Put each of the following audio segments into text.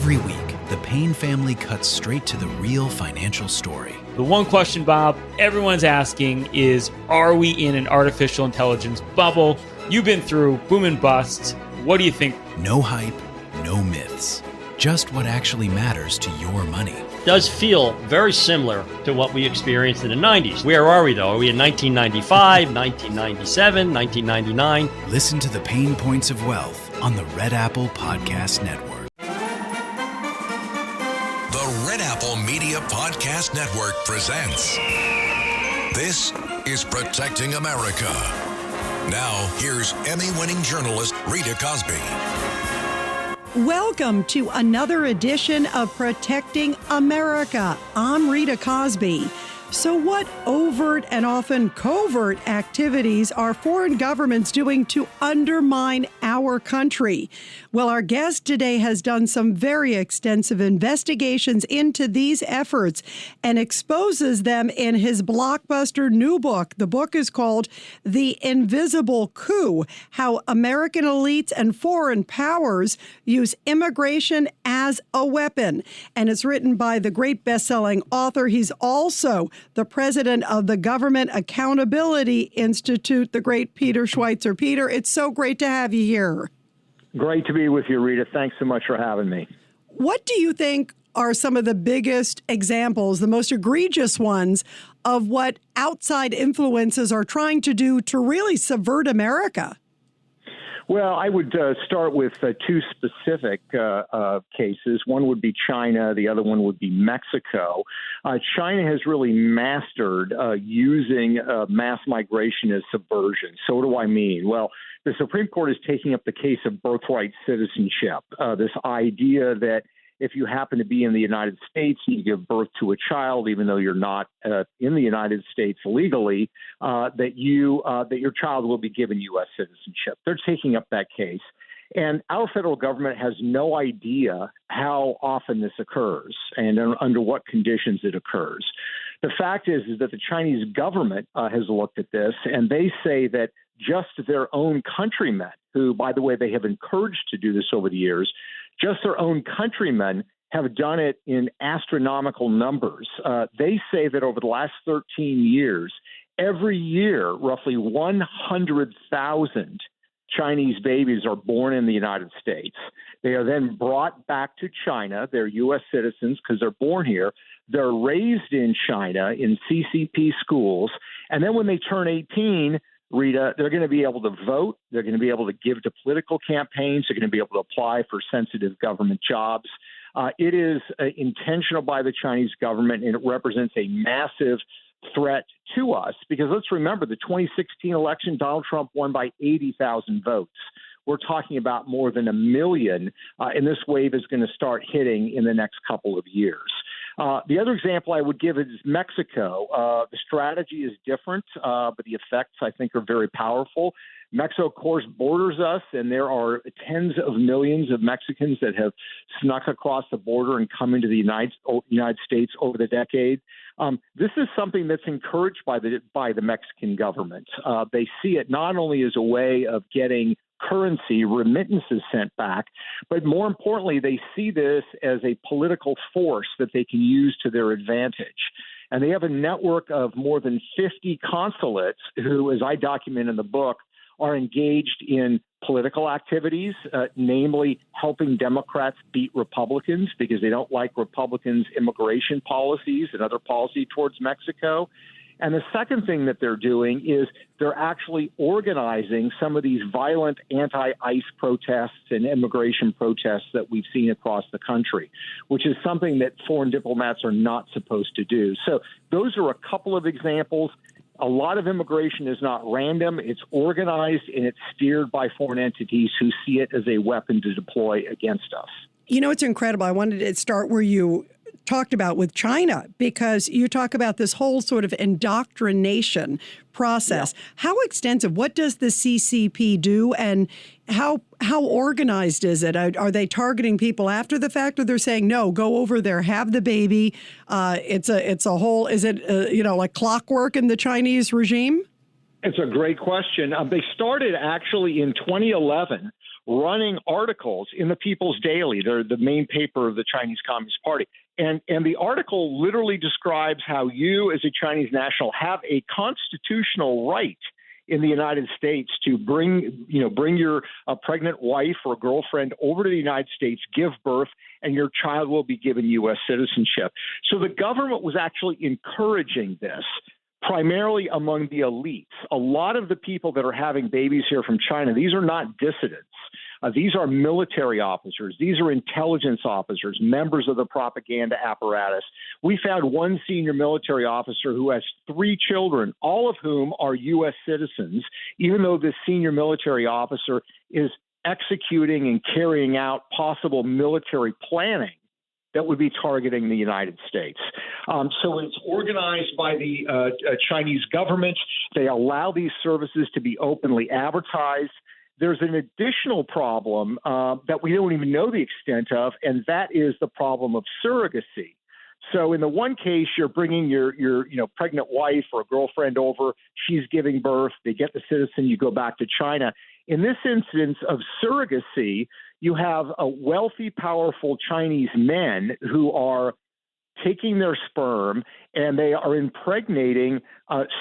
Every week, the Payne family cuts straight to the real financial story. The one question, Bob, everyone's asking is, are we in an artificial intelligence bubble? You've been through boom and bust. What do you think? No hype, no myths. Just what actually matters to your money. Does feel very similar to what we experienced in the 90s. Where are we, though? Are we in 1995, 1997, 1999? Listen to the Pain Points of Wealth on the Red Apple Podcast Network. The Red Apple Media Podcast Network presents This is Protecting America. Now, here's Emmy-winning journalist Rita Cosby. Welcome to another edition of Protecting America. I'm Rita Cosby. So what overt and often covert activities are foreign governments doing to undermine our country? Well, our guest today has done some very extensive investigations into these efforts and exposes them in his blockbuster new book. The book is called The Invisible Coup: How American Elites and Foreign Powers Use Immigration as a Weapon. And it's written by the great best-selling author. He's also the president of the Government Accountability Institute, the great Peter Schweizer. Peter, it's so great to have you here. Great to be with you, Rita. Thanks so much for having me. What do you think are some of the biggest examples, the most egregious ones, of what outside influences are trying to do to really subvert America? Well, I would start with two specific cases. One would be China. The other one would be Mexico. China has really mastered using mass migration as subversion. So what do I mean? Well, the Supreme Court is taking up the case of birthright citizenship, this idea that if you happen to be in the United States and you give birth to a child, even though you're not in the United States legally, that your child will be given U.S. citizenship. They're taking up that case. And our federal government has no idea how often this occurs and under what conditions it occurs. The fact is that the Chinese government has looked at this, and they say that just their own countrymen, who, by the way, they have encouraged to do this over the years, just their own countrymen have done it in astronomical numbers. They say that over the last 13 years, every year, roughly 100,000 Chinese babies are born in the United States. They are then brought back to China. They're U.S. citizens because they're born here. They're raised in China in CCP schools. And then when they turn 18, Rita, they're going to be able to vote. They're going to be able to give to political campaigns. They're going to be able to apply for sensitive government jobs. It is intentional by the Chinese government, and it represents a massive threat to us because let's remember the 2016 election, Donald Trump won by 80,000 votes. We're talking about more than 1 million, and this wave is going to start hitting in the next couple of years. The other example I would give is Mexico. The strategy is different, but the effects, I think, are very powerful. Mexico, of course, borders us, and there are tens of millions of Mexicans that have snuck across the border and come into the United States over the decade. This is something that's encouraged by the Mexican government. They see it not only as a way of getting currency, remittances sent back, but more importantly, they see this as a political force that they can use to their advantage. And they have a network of more than 50 consulates who, as I document in the book, are engaged in political activities, namely helping Democrats beat Republicans because they don't like Republicans' immigration policies and other policy towards Mexico. And the second thing that they're doing is they're actually organizing some of these violent anti-ICE protests and immigration protests that we've seen across the country, which is something that foreign diplomats are not supposed to do. So those are a couple of examples. A lot of immigration is not random. It's organized and it's steered by foreign entities who see it as a weapon to deploy against us. You know, it's incredible. I wanted to start where you talked about with China, because you talk about this whole sort of indoctrination process. Yeah. How extensive? What does the CCP do, and how organized is it? Are they targeting people after the fact, or they're saying, no, go over there, have the baby? It's a whole. Is it like clockwork in the Chinese regime? It's a great question. They started actually in 2011. running articles in the People's Daily. They're the main paper of the Chinese Communist Party. And the article literally describes how you, as a Chinese national, have a constitutional right in the United States to bring your pregnant wife or girlfriend over to the United States, give birth, and your child will be given U.S. citizenship. So the government was actually encouraging this, primarily among the elites. A lot of the people that are having babies here from China, these are not dissidents. These are military officers. These are intelligence officers, members of the propaganda apparatus. We found one senior military officer who has 3 children, all of whom are U.S. citizens, even though this senior military officer is executing and carrying out possible military planning that would be targeting the United States. So it's organized by the Chinese government. They allow these services to be openly advertised. There's an additional problem that we don't even know the extent of, and that is the problem of surrogacy. So in the one case, you're bringing your pregnant wife or girlfriend over. She's giving birth. They get the citizen. You go back to China. In this instance of surrogacy, you have a wealthy, powerful Chinese men who are taking their sperm and they are impregnating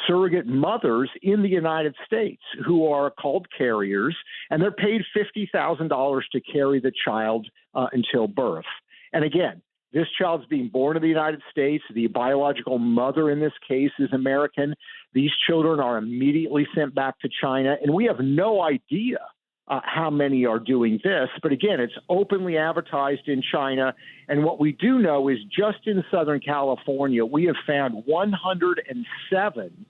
surrogate mothers in the United States who are called carriers, and they're paid $50,000 to carry the child until birth. And again, this child's being born in the United States. The biological mother in this case is American. These children are immediately sent back to China, and we have no idea how many are doing this. But again, it's openly advertised in China. And what we do know is just in Southern California, we have found 107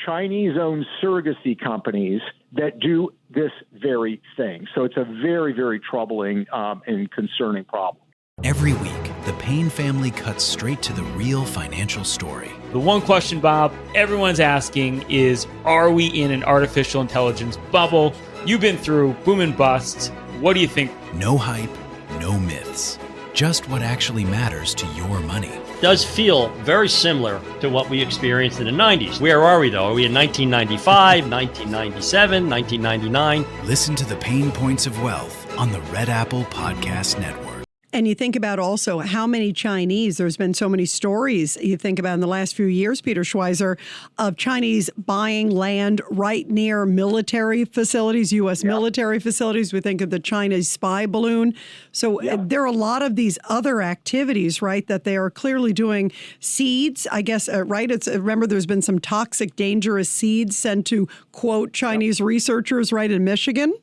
Chinese-owned surrogacy companies that do this very thing. So it's a very, very troubling and concerning problem. Every week, the Payne family cuts straight to the real financial story. The one question, Bob, everyone's asking is, are we in an artificial intelligence bubble? You've been through boom and bust. What do you think? No hype, no myths. Just what actually matters to your money. Does feel very similar to what we experienced in the 90s. Where are we, though? Are we in 1995, 1997, 1999? Listen to the Pain Points of Wealth on the Red Apple Podcast Network. And you think about also how many Chinese, there's been so many stories you think about in the last few years, Peter Schweizer, of Chinese buying land right near military facilities, U.S. military facilities. We think of the Chinese spy balloon. So there are a lot of these other activities, right, that they are clearly doing. Seeds, I guess, right? Remember, there's been some toxic, dangerous seeds sent to, quote, Chinese researchers right in Michigan.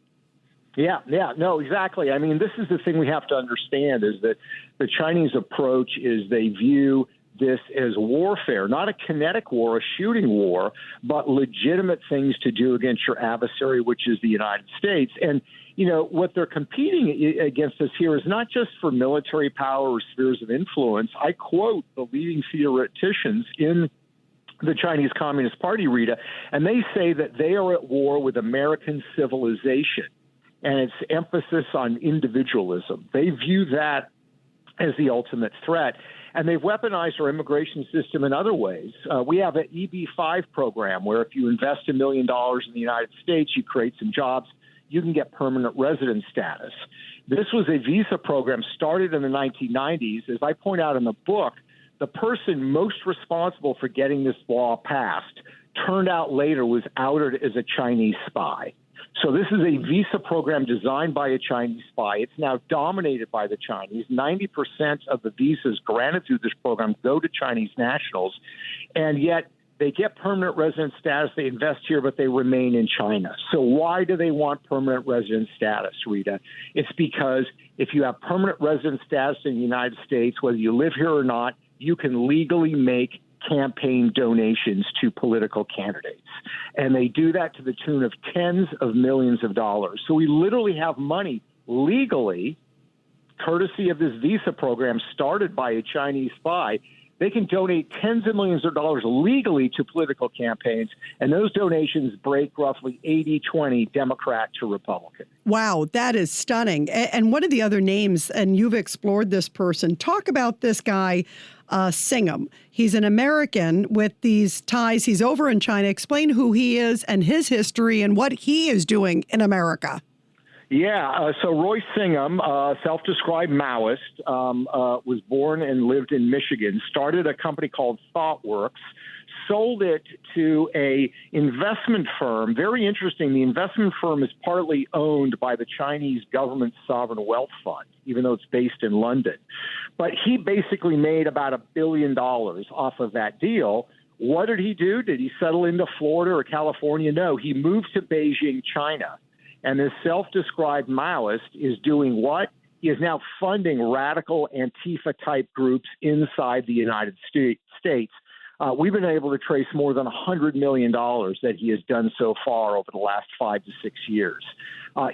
Yeah, no, exactly. I mean, this is the thing we have to understand is that the Chinese approach is they view this as warfare, not a kinetic war, a shooting war, but legitimate things to do against your adversary, which is the United States. And, you know, what they're competing against us here is not just for military power or spheres of influence. I quote the leading theoreticians in the Chinese Communist Party, Rita, and they say that they are at war with American civilization and its emphasis on individualism. They view that as the ultimate threat. And they've weaponized our immigration system in other ways. We have an EB-5 program where if you invest $1 million in the United States, you create some jobs, you can get permanent resident status. This was a visa program started in the 1990s. As I point out in the book, the person most responsible for getting this law passed turned out later was outed as a Chinese spy. So this is a visa program designed by a Chinese spy. It's now dominated by the Chinese. 90% of the visas granted through this program go to Chinese nationals, and yet they get permanent resident status. They invest here, but they remain in China. So why do they want permanent resident status, Rita? It's because if you have permanent resident status in the United States, whether you live here or not, you can legally make campaign donations to political candidates. And they do that to the tune of tens of millions of dollars. So we literally have money legally, courtesy of this visa program started by a Chinese spy. They can donate tens of millions of dollars legally to political campaigns, and those donations break roughly 80-20 Democrat to Republican. Wow, that is stunning. And what are the other names? And you've explored this person. Talk about this guy, Singham. He's an American with these ties. He's over in China. Explain who he is and his history and what he is doing in America. So Roy Singham, self-described Maoist, was born and lived in Michigan, started a company called ThoughtWorks, sold it to a investment firm. Very interesting. The investment firm is partly owned by the Chinese government sovereign wealth fund, even though it's based in London. But he basically made about $1 billion off of that deal. What did he do? Did he settle into Florida or California? No, he moved to Beijing, China. And this self-described Maoist is doing what? He is now funding radical Antifa-type groups inside the United States. We've been able to trace more than $100 million that he has done so far over the last 5 to 6 years.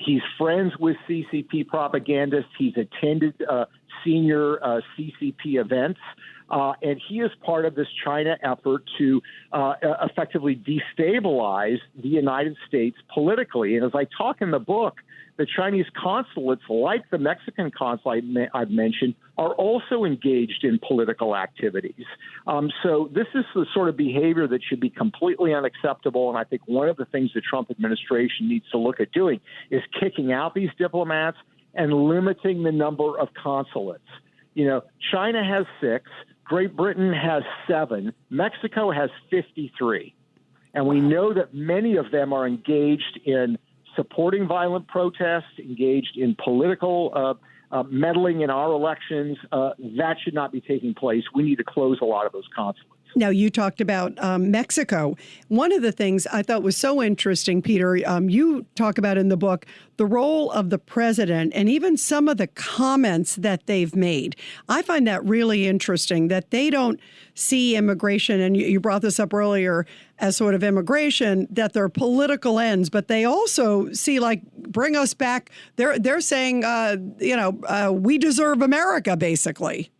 He's friends with CCP propagandists. He's attended senior CCP events. And he is part of this China effort to effectively destabilize the United States politically. And as I talk in the book, the Chinese consulates, like the Mexican consulate I've mentioned, are also engaged in political activities. So this is the sort of behavior that should be completely unacceptable. And I think one of the things the Trump administration needs to look at doing is kicking out these diplomats and limiting the number of consulates. You know, China has 6. Great Britain has 7. Mexico has 53. And we know that many of them are engaged in supporting violent protests, engaged in political meddling in our elections. That should not be taking place. We need to close a lot of those consulates. Now, you talked about Mexico. One of the things I thought was so interesting, Peter, you talk about in the book the role of the president and even some of the comments that they've made. I find that really interesting, that they don't see immigration, and you brought this up earlier, as sort of immigration, that they're political ends, but they also see, like, bring us back. They're saying, we deserve America, basically.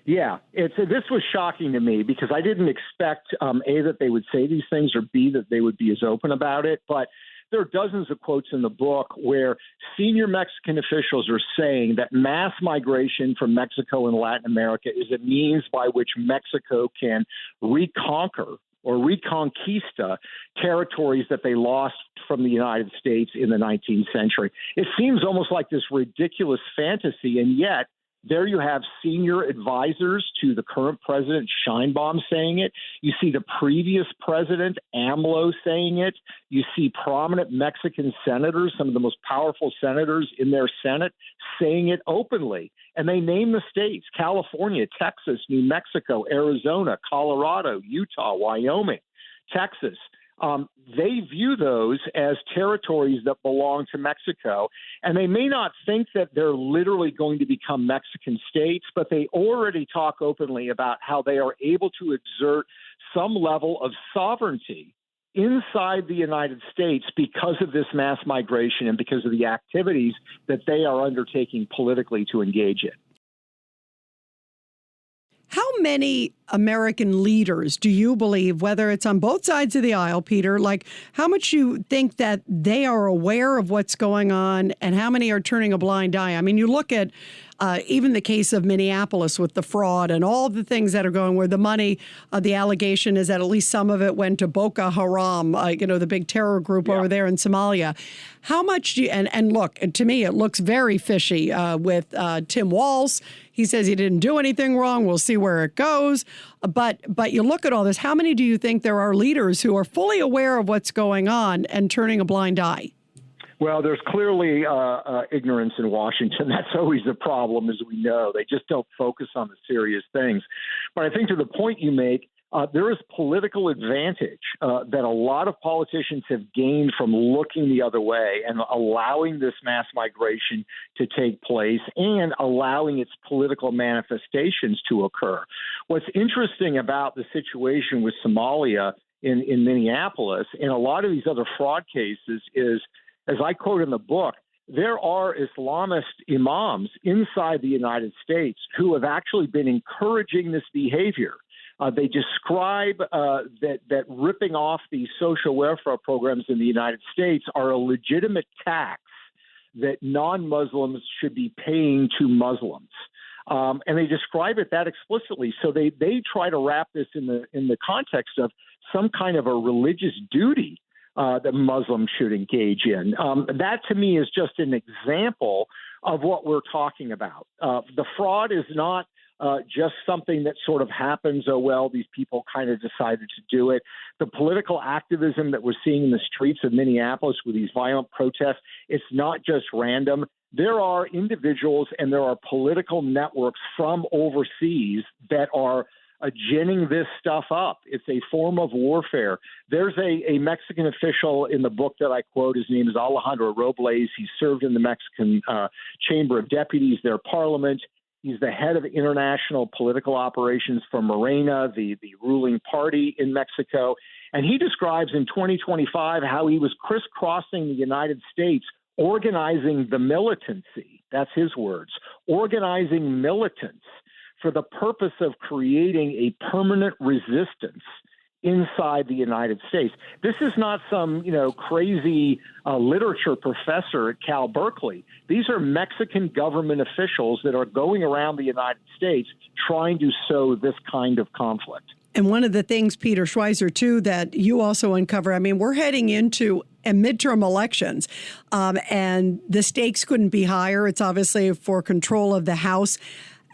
Yeah, this was shocking to me because I didn't expect, A, that they would say these things, or B, that they would be as open about it. But there are dozens of quotes in the book where senior Mexican officials are saying that mass migration from Mexico and Latin America is a means by which Mexico can reconquer or reconquista territories that they lost from the United States in the 19th century. It seems almost like this ridiculous fantasy, and yet there you have senior advisors to the current president, Sheinbaum, saying it. You see the previous president, AMLO, saying it. You see prominent Mexican senators, some of the most powerful senators in their Senate, saying it openly. And they name the states: California, Texas, New Mexico, Arizona, Colorado, Utah, Wyoming, Texas. They view those as territories that belong to Mexico, and they may not think that they're literally going to become Mexican states, but they already talk openly about how they are able to exert some level of sovereignty inside the United States because of this mass migration and because of the activities that they are undertaking politically to engage in. How many American leaders do you believe, whether it's on both sides of the aisle, Peter, like how much you think that they are aware of what's going on and how many are turning a blind eye? I mean, you look at even the case of Minneapolis with the fraud and all the things that are going where the money, the allegation is that at least some of it went to Boko Haram, the big terror group over there in Somalia. How much do you, and look, to me, it looks very fishy with Tim Walz. He says he didn't do anything wrong. We'll see where it goes. But you look at all this. How many do you think there are leaders who are fully aware of what's going on and turning a blind eye? Well, there's clearly ignorance in Washington. That's always the problem, as we know. They just don't focus on the serious things. But I think to the point you make, there is political advantage that a lot of politicians have gained from looking the other way and allowing this mass migration to take place and allowing its political manifestations to occur. What's interesting about the situation with Somalia in Minneapolis and a lot of these other fraud cases is, as I quote in the book, there are Islamist imams inside the United States who have actually been encouraging this behavior. They describe that ripping off these social welfare programs in the United States are a legitimate tax that non-Muslims should be paying to Muslims. And they describe it that explicitly. So they try to wrap this in the context of some kind of a religious duty that Muslims should engage in. That, to me, is just an example of what we're talking about. The fraud is not just something that sort of happens, oh, well, these people kind of decided to do it. The political activism that we're seeing in the streets of Minneapolis with these violent protests, it's not just random. There are individuals and there are political networks from overseas that are ginning this stuff up. It's a form of warfare. There's a Mexican official in the book that I quote. His name is Alejandro Robles. He served in the Mexican Chamber of Deputies, their parliament. He's the head of international political operations for Morena, the ruling party in Mexico. And he describes in 2025 how he was crisscrossing the United States, organizing the militancy. That's his words, organizing militants for the purpose of creating a permanent resistance inside the United States. This is not some, crazy literature professor at Cal Berkeley. These are Mexican government officials that are going around the United States trying to sow this kind of conflict. And one of the things, Peter Schweizer, too, that you also uncover, we're heading into midterm elections, and the stakes couldn't be higher. It's obviously for control of the House.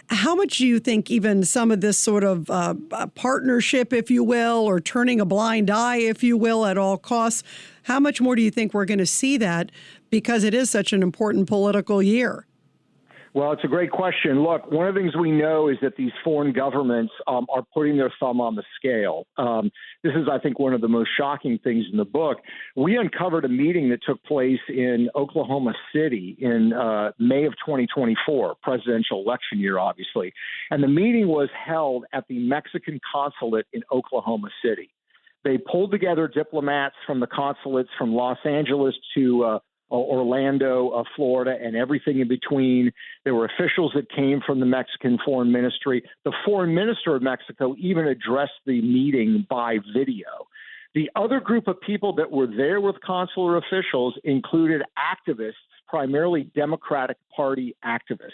How much do you think even some of this sort of partnership, if you will, or turning a blind eye, if you will, at all costs, how much more do you think we're going to see that because it is such an important political year? Well, it's a great question. Look, one of the things we know is that these foreign governments are putting their thumb on the scale. This is, I think, one of the most shocking things in the book. We uncovered a meeting that took place in Oklahoma City in May of 2024, presidential election year, obviously. And the meeting was held at the Mexican consulate in Oklahoma City. They pulled together diplomats from the consulates from Los Angeles to Orlando, Florida, and everything in between. There were officials that came from the Mexican foreign ministry. The foreign minister of Mexico even addressed the meeting by video. The other group of people that were there with consular officials included activists, primarily Democratic Party activists.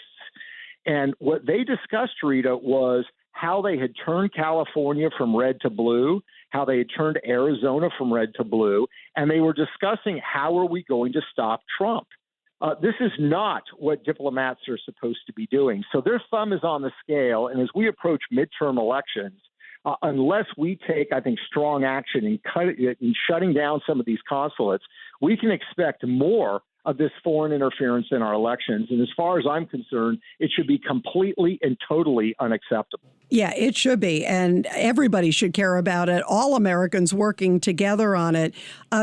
And what they discussed, Rita, was how they had turned California from red to blue, how they had turned Arizona from red to blue, and they were discussing how are we going to stop Trump. This is not what diplomats are supposed to be doing. So their thumb is on the scale, and as we approach midterm elections, unless we take, I think, strong action in shutting down some of these consulates, we can expect more of this foreign interference in our elections. And as far as I'm concerned, it should be completely and totally unacceptable. Yeah, it should be. And everybody should care about it. All Americans working together on it.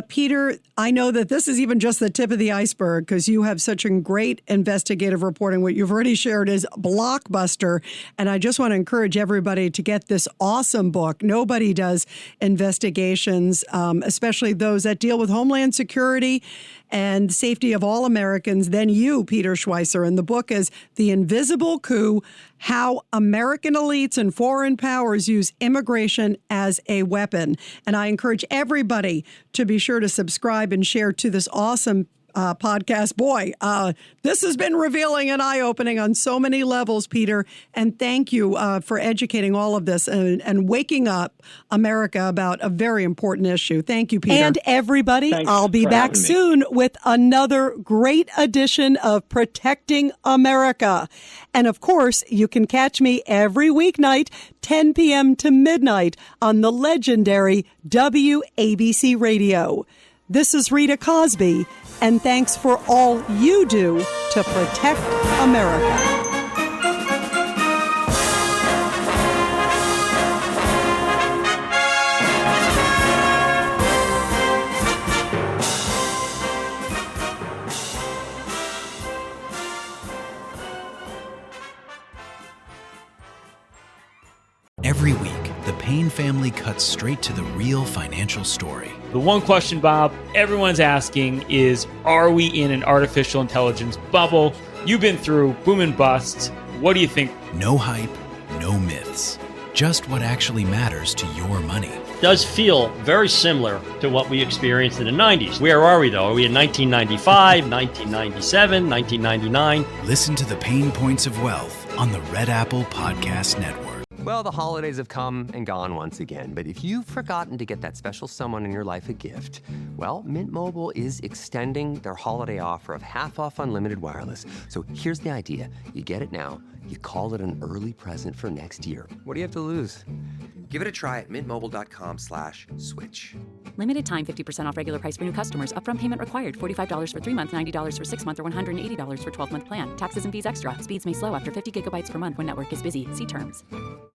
Peter, I know that this is even just the tip of the iceberg because you have such a great investigative reporting. What you've already shared is blockbuster. And I just want to encourage everybody to get this awesome book. Nobody does investigations, especially those that deal with Homeland Security and safety of all Americans than you, Peter Schweizer. And the book is The Invisible Coup, How American Elites and Foreign Powers Use Immigration as a Weapon. And I encourage everybody to be sure to subscribe and share to this awesome podcast. Boy, this has been revealing and eye-opening on so many levels, Peter. And thank you for educating all of this and waking up America about a very important issue. Thank you, Peter. And everybody, Thanks I'll be back soon with another great edition of Protecting America. And of course, you can catch me every weeknight, 10 p.m. to midnight on the legendary WABC Radio. This is Rita Cosby, and thanks for all you do to protect America. Every week, the Payne family cuts straight to the real financial story. The one question, Bob, everyone's asking is, are we in an artificial intelligence bubble? You've been through boom and bust. What do you think? No hype, no myths. Just what actually matters to your money. Does feel very similar to what we experienced in the 90s. Where are we, though? Are we in 1995, 1997, 1999? Listen to the Pain Points of Wealth on the Red Apple Podcast Network. Well, the holidays have come and gone once again, but if you've forgotten to get that special someone in your life a gift, well, Mint Mobile is extending their holiday offer of half off unlimited wireless. So here's the idea. You get it now, you call it an early present for next year. What do you have to lose? Give it a try at mintmobile.com/switch. Limited time, 50% off regular price for new customers. Upfront payment required. $45 for 3 months, $90 for 6 months, or $180 for 12-month plan. Taxes and fees extra. Speeds may slow after 50 gigabytes per month when network is busy. See terms.